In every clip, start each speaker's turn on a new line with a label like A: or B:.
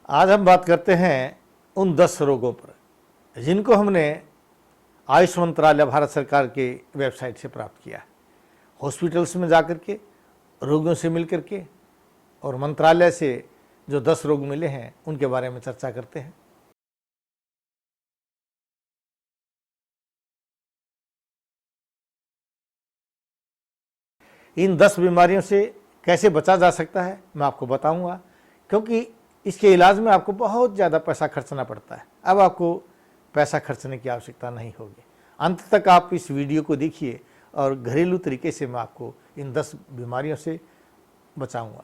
A: आज हम बात करते हैं उन 10 रोगों पर जिनको हमने आयुष मंत्रालय भारत सरकार के वेबसाइट से प्राप्त किया है। हॉस्पिटल्स में जाकर के, रोगियों से मिल कर के और मंत्रालय से जो 10 रोग मिले हैं उनके बारे में चर्चा करते हैं। इन 10 बीमारियों से कैसे बचा जा सकता है मैं आपको बताऊंगा, क्योंकि इसके इलाज में आपको बहुत ज़्यादा पैसा खर्चना पड़ता है। अब आपको पैसा खर्चने की आवश्यकता नहीं होगी। अंत तक आप इस वीडियो को देखिए और घरेलू तरीके से मैं आपको इन 10 बीमारियों से बचाऊंगा।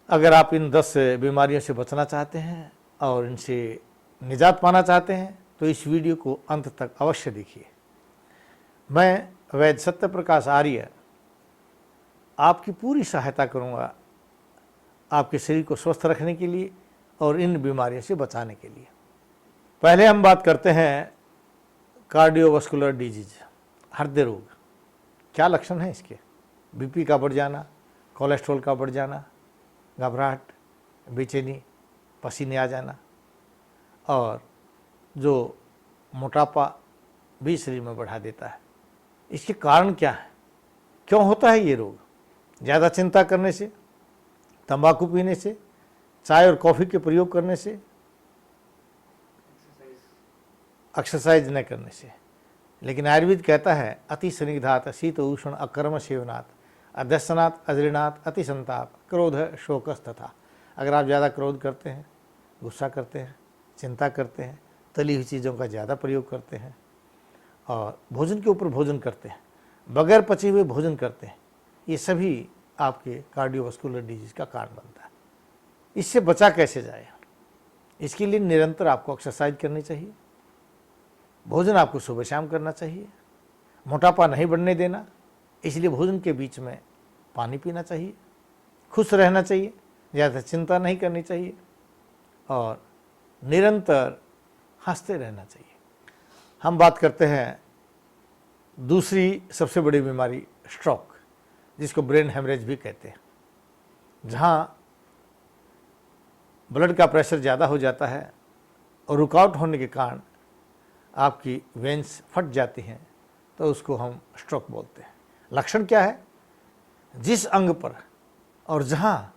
A: अगर आप इन 10 बीमारियों से बचना चाहते हैं और इनसे निजात पाना चाहते हैं तो इस वीडियो को अंत तक अवश्य देखिए। मैं वैद्य सत्य प्रकाश आर्य आपकी पूरी सहायता करूंगा आपके शरीर को स्वस्थ रखने के लिए और इन बीमारियों से बचाने के लिए। पहले हम बात करते हैं कार्डियोवास्कुलर डिजीज, हृदय रोग। क्या लक्षण है इसके? बीपी का बढ़ जाना, कोलेस्ट्रॉल का बढ़ जाना, घबराहट, बेचैनी, पसीने आ जाना और जो मोटापा भी शरीर में बढ़ा देता है। इसके कारण क्या है? क्यों होता है ये रोग? ज़्यादा चिंता करने से, तंबाकू पीने से, चाय और कॉफ़ी के प्रयोग करने से, एक्सरसाइज न करने से। लेकिन आयुर्वेद कहता है अति स्निग्धात शीत उष्ण अकर्म सेवनात् अध्यसनात् अजृणात् अति संताप क्रोध शोकस तथा। अगर आप ज़्यादा क्रोध करते हैं, गुस्सा करते हैं, चिंता करते हैं, तली हुई चीज़ों का ज़्यादा प्रयोग करते हैं और भोजन के ऊपर भोजन करते हैं, बगैर पचे हुए भोजन करते हैं, ये सभी आपके कार्डियोवास्कुलर डिजीज का कारण बनता है। इससे बचा कैसे जाए? इसके लिए निरंतर आपको एक्सरसाइज करनी चाहिए, भोजन आपको सुबह शाम करना चाहिए, मोटापा नहीं बढ़ने देना, इसलिए भोजन के बीच में पानी पीना चाहिए, खुश रहना चाहिए, ज़्यादा चिंता नहीं करनी चाहिए और निरंतर हंसते रहना चाहिए। हम बात करते हैं दूसरी सबसे बड़ी बीमारी स्ट्रोक, जिसको ब्रेन हेमरेज भी कहते हैं। जहाँ ब्लड का प्रेशर ज़्यादा हो जाता है और रुकावट होने के कारण आपकी वेन्स फट जाती हैं तो उसको हम स्ट्रोक बोलते हैं। लक्षण क्या है? जिस अंग पर और जहाँ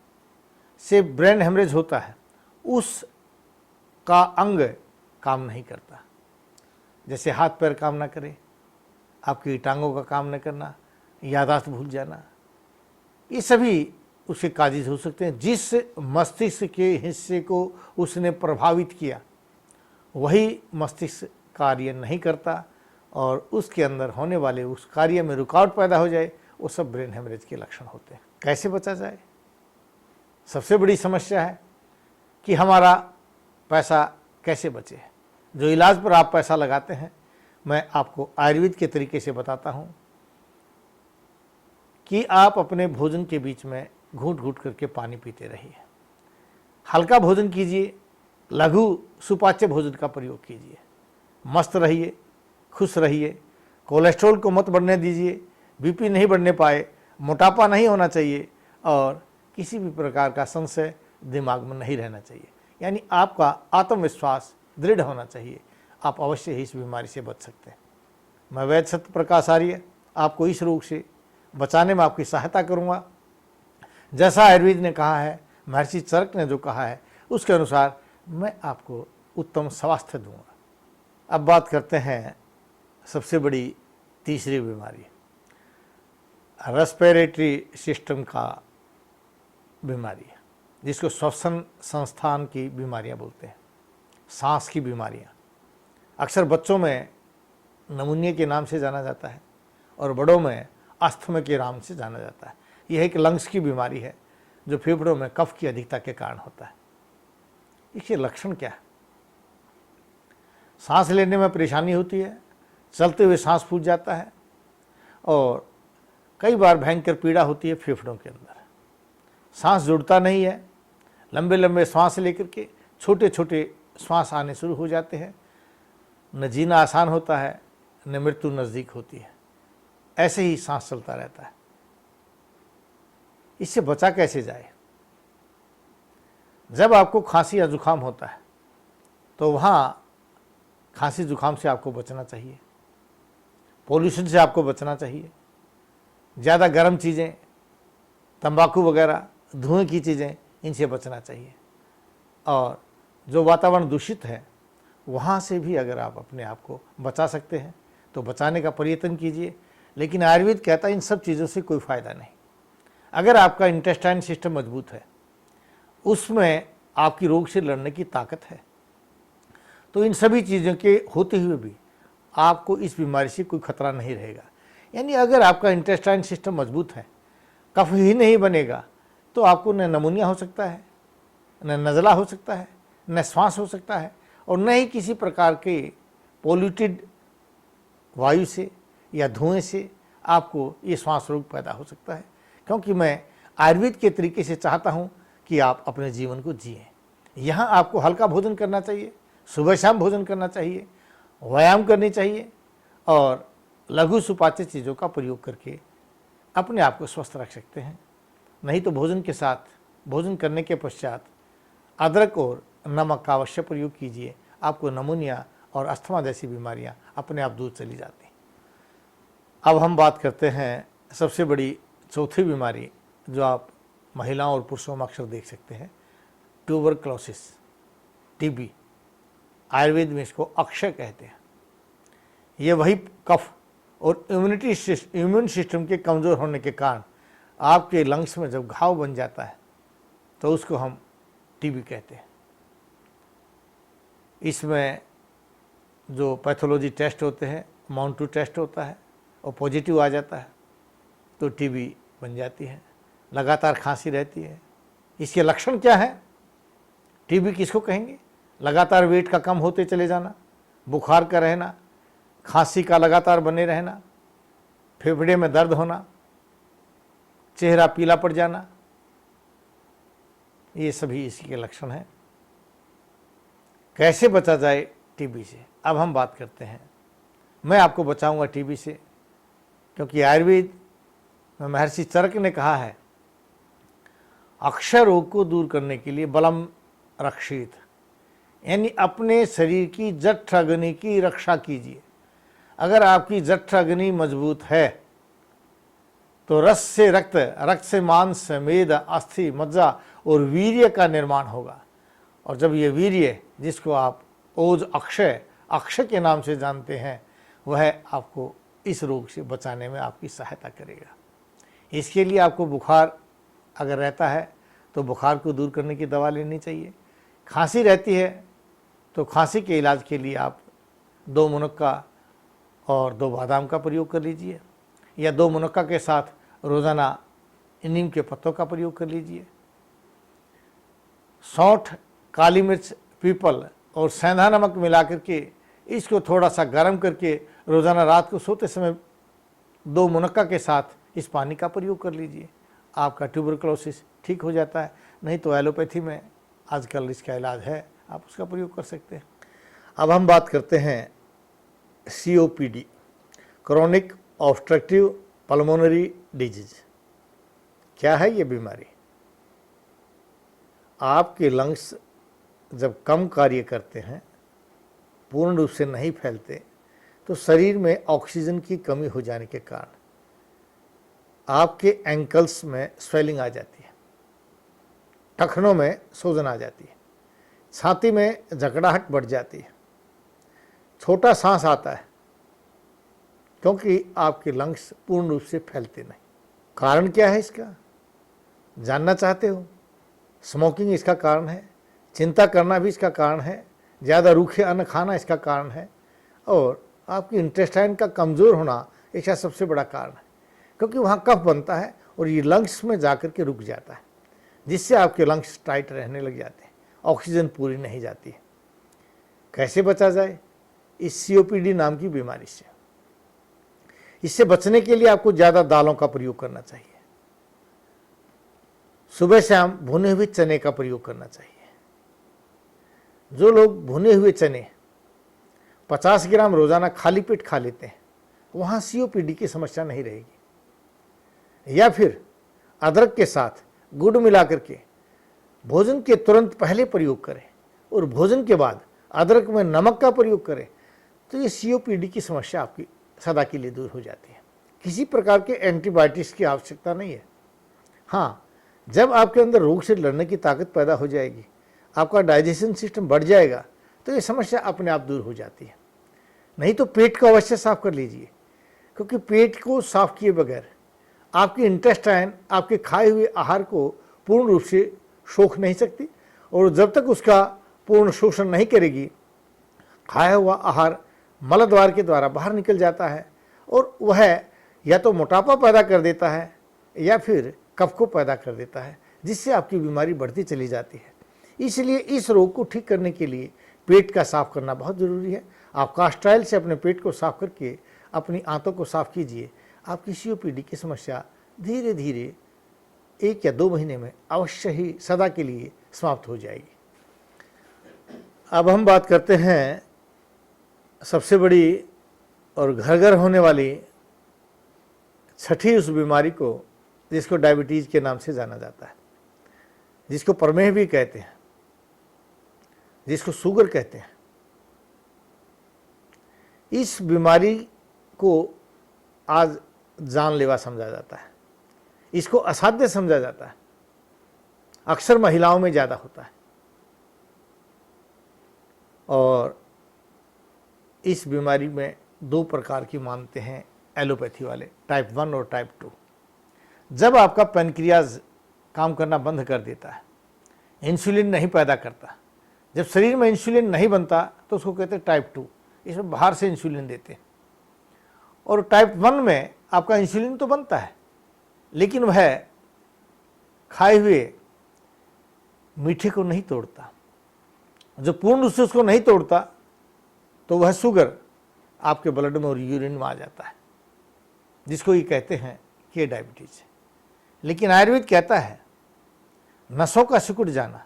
A: से ब्रेन हेमरेज होता है उस का अंग काम नहीं करता। जैसे हाथ पैर काम ना करे, आपकी टांगों का काम न करना, याददाश्त भूल जाना, ये सभी उसके काजिज हो सकते हैं। जिस मस्तिष्क के हिस्से को उसने प्रभावित किया वही मस्तिष्क कार्य नहीं करता और उसके अंदर होने वाले उस कार्य में रुकावट पैदा हो जाए, वो सब ब्रेन हेमरेज के लक्षण होते हैं। कैसे बचा जाए? सबसे बड़ी समस्या है कि हमारा पैसा कैसे बचे। जो इलाज पर आप पैसा लगाते हैं, मैं आपको आयुर्वेद के तरीके से बताता हूँ कि आप अपने भोजन के बीच में घूंट घूंट करके पानी पीते रहिए, हल्का भोजन कीजिए, लघु सुपाच्य भोजन का प्रयोग कीजिए, मस्त रहिए, खुश रहिए, कोलेस्ट्रॉल को मत बढ़ने दीजिए, बीपी नहीं बढ़ने पाए, मोटापा नहीं होना चाहिए और किसी भी प्रकार का संशय दिमाग में नहीं रहना चाहिए। यानी आपका आत्मविश्वास दृढ़ होना चाहिए। आप अवश्य ही इस बीमारी से बच सकते हैं। मैं वैद्य सत्य प्रकाश आर्य आपको इस रोग से बचाने में आपकी सहायता करूंगा। जैसा आयुर्वेद ने कहा है, महर्षि चरक ने जो कहा है, उसके अनुसार मैं आपको उत्तम स्वास्थ्य दूंगा। अब बात करते हैं सबसे बड़ी तीसरी बीमारी, रेस्पिरेटरी सिस्टम का बीमारी, जिसको श्वसन संस्थान की बीमारियां बोलते हैं, सांस की बीमारियां। अक्सर बच्चों में नमूनिया के नाम से जाना जाता है और बड़ों में अस्थमा के नाम से जाना जाता है। यह एक लंग्स की बीमारी है जो फेफड़ों में कफ की अधिकता के कारण होता है। इसके लक्षण क्या है? सांस लेने में परेशानी होती है, चलते हुए सांस फूल जाता है और कई बार भयंकर पीड़ा होती है फेफड़ों के अंदर। सांस जुड़ता नहीं है, लंबे लंबे सांस लेकर के छोटे छोटे श्वास आने शुरू हो जाते हैं। न जीना आसान होता है, न मृत्यु नज़दीक होती है। ऐसे ही सांस चलता रहता है। इससे बचा कैसे जाए? जब आपको खांसी या जुकाम होता है तो वहाँ खांसी जुकाम से आपको बचना चाहिए, पोल्यूशन से आपको बचना चाहिए, ज़्यादा गर्म चीज़ें, तंबाकू वगैरह, धुएं की चीज़ें, इनसे बचना चाहिए। और जो वातावरण दूषित है वहाँ से भी अगर आप अपने आप को बचा सकते हैं तो बचाने का प्रयत्न कीजिए। लेकिन आयुर्वेद कहता है इन सब चीज़ों से कोई फ़ायदा नहीं। अगर आपका इंटेस्टाइन सिस्टम मजबूत है, उसमें आपकी रोग से लड़ने की ताकत है, तो इन सभी चीज़ों के होते हुए भी आपको इस बीमारी से कोई खतरा नहीं रहेगा। यानी अगर आपका इंटेस्टाइन सिस्टम मजबूत है, कफ ही नहीं बनेगा, तो आपको न नमूनिया हो सकता है, न नज़ला हो सकता है, न श्वास हो सकता है, और न ही किसी प्रकार के पोल्यूटेड वायु से या धुएं से आपको ये श्वास रोग पैदा हो सकता है। क्योंकि मैं आयुर्वेद के तरीके से चाहता हूँ कि आप अपने जीवन को जिएं। यहाँ आपको हल्का भोजन करना चाहिए, सुबह शाम भोजन करना चाहिए, व्यायाम करनी चाहिए और लघु सुपाच्य चीज़ों का प्रयोग करके अपने आप को स्वस्थ रख सकते हैं। नहीं तो भोजन के साथ, भोजन करने के पश्चात अदरक और नमक का अवश्य प्रयोग कीजिए। आपको नमूनिया और अस्थमा जैसी बीमारियां अपने आप दूर चली जाती हैं। अब हम बात करते हैं सबसे बड़ी चौथी बीमारी जो आप महिलाओं और पुरुषों में अक्सर देख सकते हैं, ट्यूबरक्लोसिस, टीबी। आयुर्वेद में इसको अक्षय कहते हैं। ये वही कफ और इम्यून सिस्टम के कमज़ोर होने के कारण आपके लंग्स में जब घाव बन जाता है तो उसको हम टीबी कहते हैं। इसमें जो पैथोलॉजी टेस्ट होते हैं, माउंट 2 टेस्ट होता है और पॉजिटिव आ जाता है तो टीबी बन जाती है। लगातार खांसी रहती है। इसके लक्षण क्या है? टीबी किसको कहेंगे? लगातार वेट का कम होते चले जाना, बुखार का रहना, खांसी का लगातार बने रहना, फेफड़े में दर्द होना, चेहरा पीला पड़ जाना, ये सभी इसके लक्षण हैं। कैसे बचा जाए टीबी से? अब हम बात करते हैं। मैं आपको बचाऊंगा टीबी से, क्योंकि आयुर्वेद में महर्षि चरक ने कहा है, अक्षय रोग को दूर करने के लिए बलम रक्षित, यानी अपने शरीर की जठर अग्नि की रक्षा कीजिए। अगर आपकी जठर अग्नि मजबूत है तो रस से रक्त, रक्त से मांस, मेद, अस्थि, मज्जा और वीर्य का निर्माण होगा। और जब ये वीर्य, जिसको आप ओज अक्षय, अक्षय के नाम से जानते हैं, वह आपको इस रोग से बचाने में आपकी सहायता करेगा। इसके लिए आपको बुखार अगर रहता है तो बुखार को दूर करने की दवा लेनी चाहिए। खांसी रहती है तो खांसी के इलाज के लिए आप 2 मुनक्का और 2 बादाम का प्रयोग कर लीजिए, या 2 मुनक्का के साथ रोज़ाना नीम के पत्तों का प्रयोग कर लीजिए। सौंठ, काली मिर्च, पीपल और सेंधा नमक मिला करके इसको थोड़ा सा गर्म करके रोज़ाना रात को सोते समय 2 मुनक्का के साथ इस पानी का प्रयोग कर लीजिए। आपका ट्यूबरक्लोसिस ठीक हो जाता है। नहीं तो एलोपैथी में आजकल इसका इलाज है, आप उसका प्रयोग कर सकते हैं। अब हम बात करते हैं COPD, chronic obstructive pulmonary disease. क्या है ये बीमारी? आपके लंग्स जब कम कार्य करते हैं, पूर्ण रूप से नहीं फैलते, तो शरीर में ऑक्सीजन की कमी हो जाने के कारण आपके एंकल्स में स्वेलिंग आ जाती है, टखनों में सूजन आ जाती है, छाती में जकड़ाहट बढ़ जाती है, छोटा सांस आता है, क्योंकि आपके लंग्स पूर्ण रूप से फैलते नहीं। कारण क्या है इसका? जानना चाहते हो? स्मोकिंग इसका कारण है, चिंता करना भी इसका कारण है, ज़्यादा रूखे अन्न खाना इसका कारण है, और आपकी इंटेस्टाइन का कमज़ोर होना इसका सबसे बड़ा कारण है। क्योंकि वहाँ कफ बनता है और ये लंग्स में जाकर के रुक जाता है, जिससे आपके लंग्स टाइट रहने लग जाते हैं, ऑक्सीजन पूरी नहीं जाती है। कैसे बचा जाए इस COPD नाम की बीमारी से? इससे बचने के लिए आपको ज़्यादा दालों का प्रयोग करना चाहिए। सुबह शाम भुने हुए चने का प्रयोग करना चाहिए। जो लोग भुने हुए चने 50 ग्राम रोज़ाना खाली पेट खा लेते हैं, वहाँ COPD की समस्या नहीं रहेगी। या फिर अदरक के साथ गुड़ मिला करके भोजन के तुरंत पहले प्रयोग करें और भोजन के बाद अदरक में नमक का प्रयोग करें तो ये सीओपीडी की समस्या आपकी सदा के लिए दूर हो जाती है। किसी प्रकार के एंटीबायोटिक्स की आवश्यकता नहीं है। हाँ, जब आपके अंदर रोग से लड़ने की ताकत पैदा हो जाएगी, आपका डाइजेशन सिस्टम बढ़ जाएगा, तो ये समस्या अपने आप दूर हो जाती है। नहीं तो पेट को अवश्य साफ कर लीजिए, क्योंकि पेट को साफ किए बगैर आपकी इंटेस्टाइन आपके खाए हुए आहार को पूर्ण रूप से सोख नहीं सकती, और जब तक उसका पूर्ण शोषण नहीं करेगी, खाया हुआ आहार मलद्वार के द्वारा बाहर निकल जाता है और वह या तो मोटापा पैदा कर देता है या फिर कफ को पैदा कर देता है, जिससे आपकी बीमारी बढ़ती चली जाती है। इसलिए इस रोग को ठीक करने के लिए पेट का साफ करना बहुत ज़रूरी है। आप कास्ट ऑयल से अपने पेट को साफ करके अपनी आंतों को साफ कीजिए, आपकी सीओपीडी की समस्या धीरे धीरे 1 या 2 महीने में अवश्य ही सदा के लिए समाप्त हो जाएगी। अब हम बात करते हैं सबसे बड़ी और घर घर होने वाली छठी उस बीमारी को जिसको डायबिटीज़ के नाम से जाना जाता है, जिसको प्रमेह भी कहते हैं, जिसको शुगर कहते हैं। इस बीमारी को आज जानलेवा समझा जाता है, इसको असाध्य समझा जाता है। अक्सर महिलाओं में ज़्यादा होता है और इस बीमारी में 2 प्रकार की मानते हैं एलोपैथी वाले, टाइप 1 और टाइप 2। जब आपका पैनक्रियाज काम करना बंद कर देता है, इंसुलिन नहीं पैदा करता, जब शरीर में इंसुलिन नहीं बनता तो उसको कहते हैं टाइप 2। इसमें बाहर से इंसुलिन देते हैं। और टाइप 1 में आपका इंसुलिन तो बनता है, लेकिन वह खाए हुए मीठे को नहीं तोड़ता। जो पूर्ण रूप से उसको नहीं तोड़ता तो वह शुगर आपके ब्लड में और यूरिन में आ जाता है, जिसको ये कहते हैं कि ये डायबिटीज है। लेकिन आयुर्वेद कहता है नसों का सिकुड़ जाना,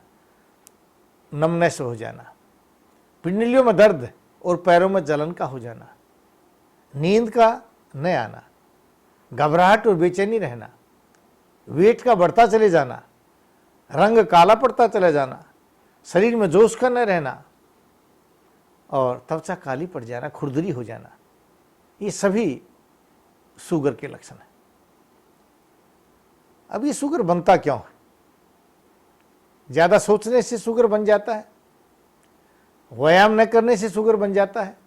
A: नमनेस हो जाना, पिंडलियों में दर्द और पैरों में जलन का हो जाना, नींद का न आना, घबराहट और बेचैनी रहना, वेट का बढ़ता चले जाना, रंग काला पड़ता चला जाना, शरीर में जोश का न रहना और त्वचा काली पड़ जाना, खुरदरी हो जाना, ये सभी शुगर के लक्षण हैं। अब ये शुगर बनता क्यों है? ज़्यादा सोचने से शुगर बन जाता है, व्यायाम न करने से शुगर बन जाता है,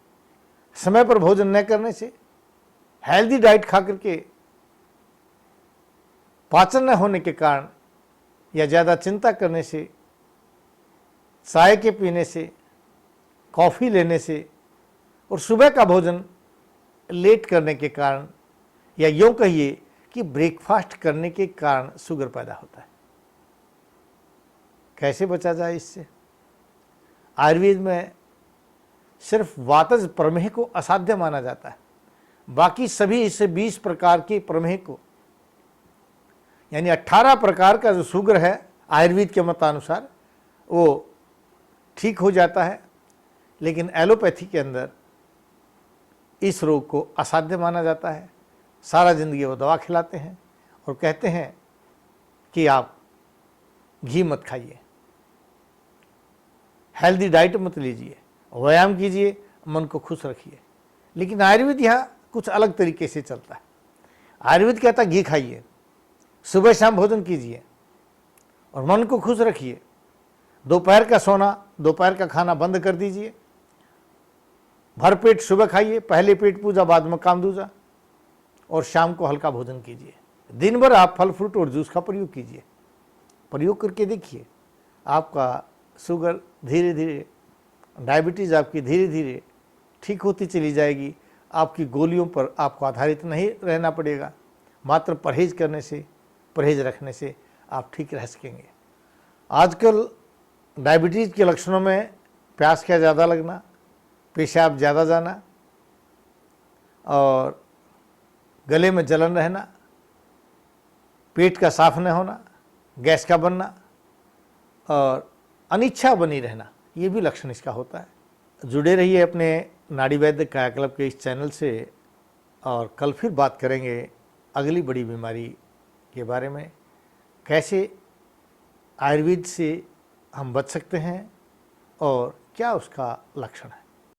A: समय पर भोजन न करने से, हेल्दी डाइट खा करके पाचन न होने के कारण, या ज़्यादा चिंता करने से, चाय के पीने से, कॉफ़ी लेने से और सुबह का भोजन लेट करने के कारण, या यूँ कहिए कि ब्रेकफास्ट करने के कारण शुगर पैदा होता है। कैसे बचा जाए इससे? आयुर्वेद में सिर्फ वातज प्रमेह को असाध्य माना जाता है, बाकी सभी इससे 20 प्रकार के प्रमेह को, यानी 18 प्रकार का जो शुगर है आयुर्वेद के मतानुसार वो ठीक हो जाता है। लेकिन एलोपैथी के अंदर इस रोग को असाध्य माना जाता है। सारा जिंदगी वो दवा खिलाते हैं और कहते हैं कि आप घी मत खाइए, हेल्दी डाइट मत लीजिए, व्यायाम कीजिए, मन को खुश रखिए। लेकिन आयुर्वेद यहाँ कुछ अलग तरीके से चलता है। आयुर्वेद कहता है घी खाइए, सुबह शाम भोजन कीजिए और मन को खुश रखिए। दोपहर का सोना, दोपहर का खाना बंद कर दीजिए, भरपेट सुबह खाइए, पहले पेट पूजा बाद में काम दूजा, और शाम को हल्का भोजन कीजिए। दिन भर आप फल फ्रूट और जूस का प्रयोग कीजिए। प्रयोग करके देखिए, आपका शुगर धीरे धीरे, डायबिटीज़ आपकी धीरे धीरे ठीक होती चली जाएगी। आपकी गोलियों पर आपको आधारित नहीं रहना पड़ेगा, मात्र परहेज करने से, परहेज रखने से आप ठीक रह सकेंगे। आजकल डायबिटीज़ के लक्षणों में प्यास का ज़्यादा लगना, पेशाब ज़्यादा जाना और गले में जलन रहना, पेट का साफ न होना, गैस का बनना और अनिच्छा बनी रहना, ये भी लक्षण इसका होता है। जुड़े रहिए अपने नाड़ी वैद्य कायाकल्प के इस चैनल से, और कल फिर बात करेंगे अगली बड़ी बीमारी के बारे में, कैसे आयुर्वेद से हम बच सकते हैं और क्या उसका लक्षण है।